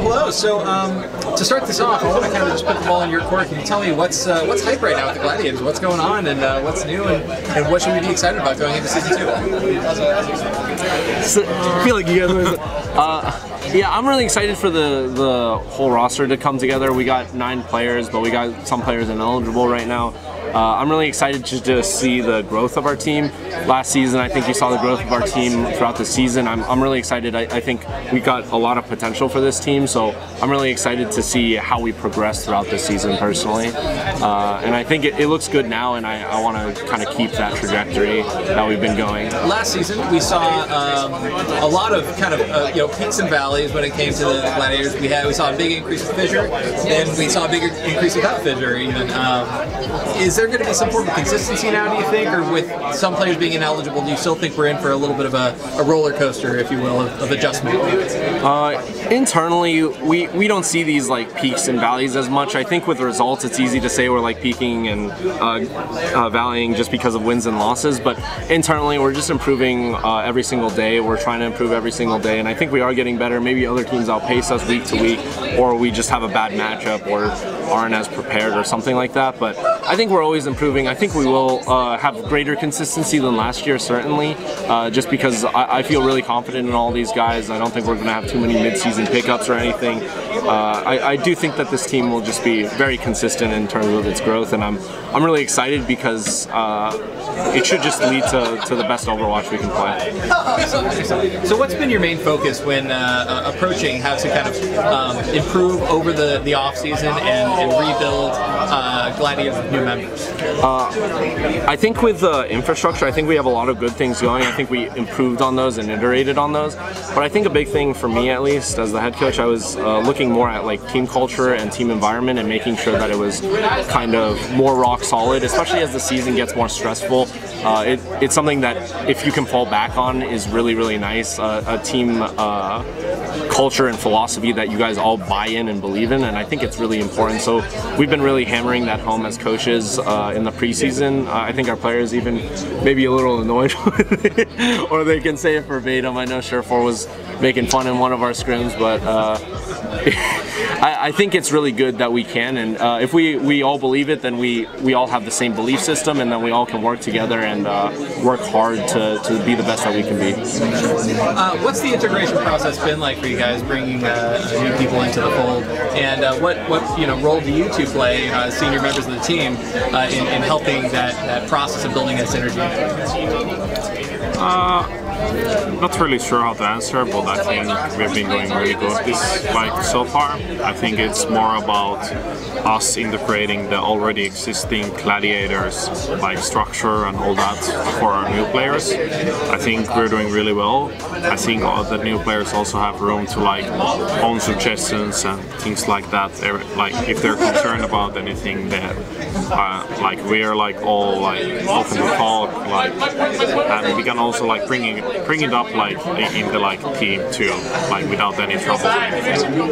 hello. So to start this off, I want to kind of just put the ball in your court. Can you tell me what's hype right now with the Gladiators? What's going on and what's new and what should we be excited about going into season 2? So, I feel like you guys yeah, I'm really excited for the whole roster to come together. We got 9 players, but we got some players ineligible right now. I'm really excited to just see the growth of our team. Last season, I think you saw the growth of our team throughout the season. I'm really excited. I think we got a lot of potential for this team, so I'm really excited to see how we progress throughout the season personally. And I think it looks good now, and I want to kind of keep that trajectory that we've been going. Last season, we saw a lot of kind of peaks and valleys when it came to the Gladiators. We saw a big increase with Fissure, and we saw a bigger increase without Fissure even. Is there going to be some form of consistency now, do you think, or with some players being ineligible, do you still think we're in for a little bit of a roller coaster, if you will, of adjustment? Internally, we don't see these like peaks and valleys as much. I think with results, it's easy to say we're like peaking and valleying just because of wins and losses, but internally, we're just improving every single day. We're trying to improve every single day, and I think we are getting better. Maybe other teams outpace us week to week, or we just have a bad matchup or aren't as prepared or something like that, but I think we're always improving. I think we will have greater consistency than last year, certainly, just because I feel really confident in all these guys. I don't think we're going to have too many mid-season pickups or anything. I do think that this team will just be very consistent in terms of its growth, and I'm really excited because it should just lead to the best Overwatch we can play. So what's been your main focus when approaching how to kind of improve over the off-season and rebuild Gladiators with new members? I think with infrastructure, I think we have a lot of good things going. I think we improved on those and iterated on those. But I think a big thing for me, at least, as the head coach, I was looking more at like team culture and team environment and making sure that it was kind of more rock solid, especially as the season gets more stressful. It's something that if you can fall back on is really, really nice. A team culture and philosophy that you guys all buy in and believe in, and I think it's really important. So we've been really hammering that home as coaches in the preseason. I think our players even maybe a little annoyed with it, or they can say it verbatim. I know Surefour was making fun in one of our scrims, but I think it's really good that we can, and if we all believe it, then we all have the same belief system, and then we all can work together and work hard to be the best that we can be. What's the integration process been like for you guys, bringing new people into the fold, and what role do you two play, senior members of the team, in helping that process of building that synergy? Not really sure how to answer, but I think we've been doing really good so far. I think it's more about us integrating the already existing Gladiators structure and all that for our new players. I think we're doing really well. I think all the new players also have room to own suggestions and things like that. If they're concerned about anything, that we're all open to talk, and we can also bring it up in the team too, without any trouble or anything.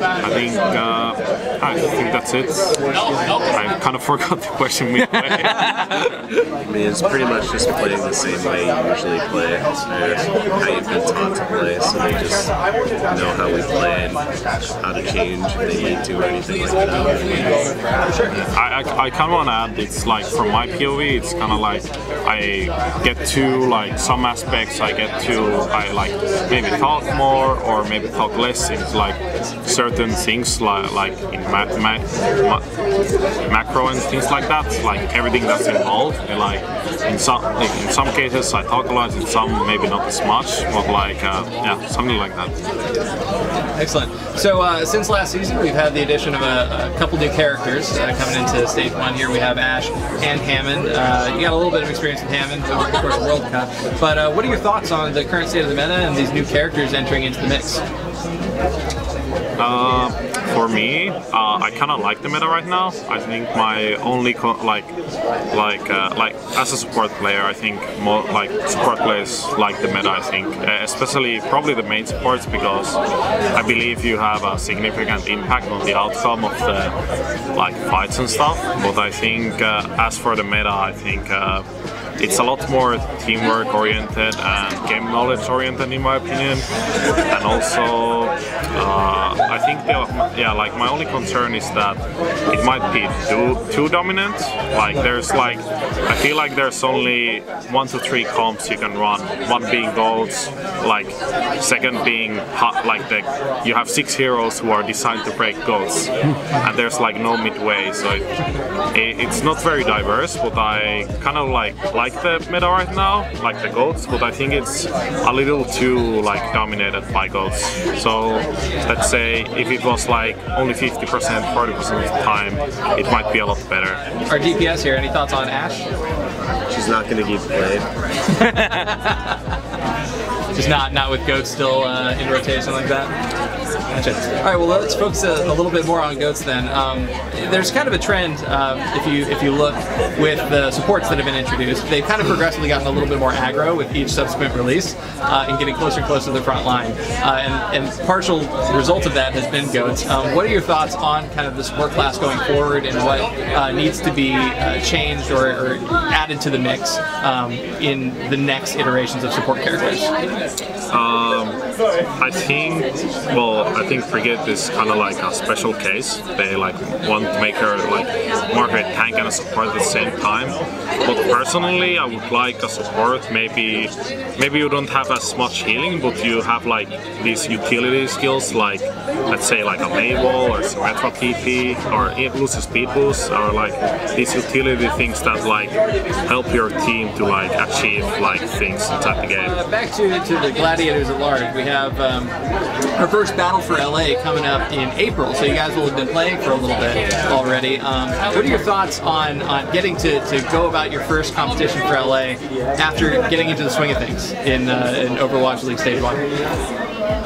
I think that's it. I kind of forgot the question we played. I mean, it's pretty much just playing the same way you usually play, or how you've been taught to play, so they just know how we play and how to change if they need to or anything like that. Sure. I kind of want to add, it's from my POV, it's kind of I get to some aspects, I maybe talk more or maybe talk less in certain things in macro and things like that, everything that's involved. And in some cases I talk a lot, in some maybe not as much, but yeah, something like that. Excellent. So since last season, we've had the addition of a couple new characters coming into Stage 1 here. We have Ash and Hammond. You got a little bit of experience with Hammond over the course of World Cup, but what are your thoughts on the current state of the meta and these new characters entering into the mix? For me, I kind of like the meta right now. I think my only as a support player, I think more support players like the meta. I think, especially probably the main supports, because I believe you have a significant impact on the outcome of the fights and stuff. But I think as for the meta, I think it's a lot more teamwork oriented and game knowledge oriented in my opinion. And also, I think like my only concern is that it might be too dominant. Like I feel like there's only 1 to 3 comps you can run. One being golds, like second being you have 6 heroes who are designed to break golds, and there's like no midway. So it's not very diverse. But I kind of like the meta right now, like the golds. But I think it's a little too like dominated by golds. So let's say if it was like only 50%, 40% of the time, it might be a lot better. Our DPS here, any thoughts on Ashe? She's not going to get played. Just not with Goats still in rotation like that? Gotcha. All right, well, let's focus a little bit more on Goats then. There's kind of a trend, if you look with the supports that have been introduced, they've kind of progressively gotten a little bit more aggro with each subsequent release and getting closer and closer to the front line. And partial result of that has been Goats. What are your thoughts on kind of the support class going forward and what needs to be changed or added to the mix in the next iterations of support characters? I think Frigate is kind of like a special case. They like want to make her like more of a tank and a support at the same time. But personally, I would like a support. Maybe you don't have as much healing, but you have like these utility skills, like let's say like a Mabel or Surefour TP or Elusive Speed Boost, or like these utility things that like help your team to like achieve like things inside the game. Back to the Gladiators at large, we have our first battle for LA coming up in April, so you guys will have been playing for a little bit already. What are your thoughts on getting to go about your first competition for LA after getting into the swing of things in Overwatch League Stage 1?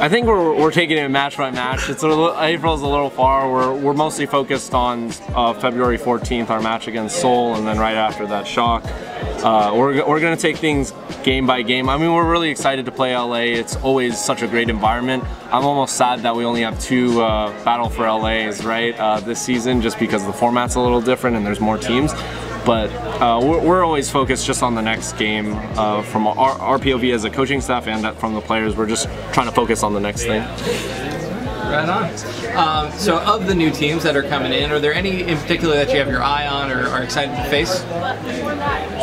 I think we're taking it match by match. April's a little far. We're mostly focused on February 14th, our match against Seoul, and then right after that, Shock. We're going to take things game by game. I mean, we're really excited to play LA. It's always such a great environment. I'm almost sad that we only have 2 Battle for LAs, right, this season, just because the format's a little different and there's more teams. But we're always focused just on the next game. From our POV as a coaching staff and from the players, we're just trying to focus on the next thing. Right on. So of the new teams that are coming in, are there any in particular that you have your eye on or are excited to face?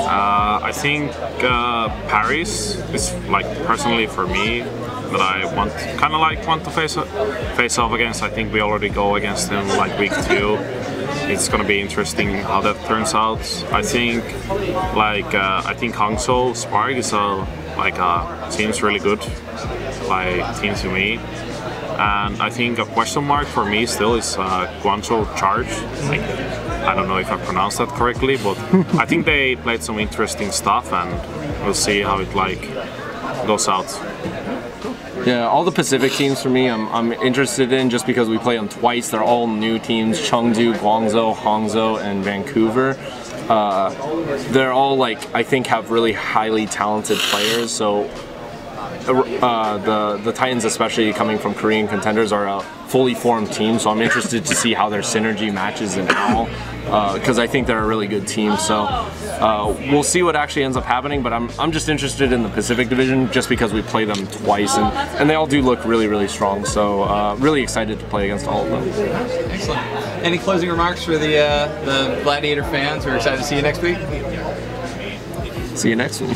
I think Paris is like personally for me that I want to face off against. I think we already go against him like week 2. It's gonna be interesting how that turns out. I think Hangzhou Spark is seems really good team to me. And I think a question mark for me still is Guangzhou Charge. I don't know if I pronounced that correctly, but I think they played some interesting stuff, and we'll see how it goes out. Yeah, all the Pacific teams for me, I'm interested in just because we play them twice. They're all new teams: Chengdu, Guangzhou, Hangzhou, and Vancouver. They're all I think have really highly talented players. So the Titans, especially coming from Korean contenders, are a fully formed team. So I'm interested to see how their synergy matches in OWL, because I think they're a really good team. So we'll see what actually ends up happening. But I'm just interested in the Pacific Division just because we play them twice, and they all do look really, really strong. So really excited to play against all of them. Excellent. Any closing remarks for the Gladiator fans who are excited to see you next week? See you next week.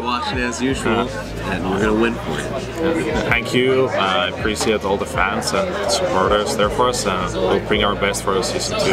Watching as usual, and we're gonna win for it. Thank you. I appreciate all the fans and supporters there for us, and we'll bring our best for season 2.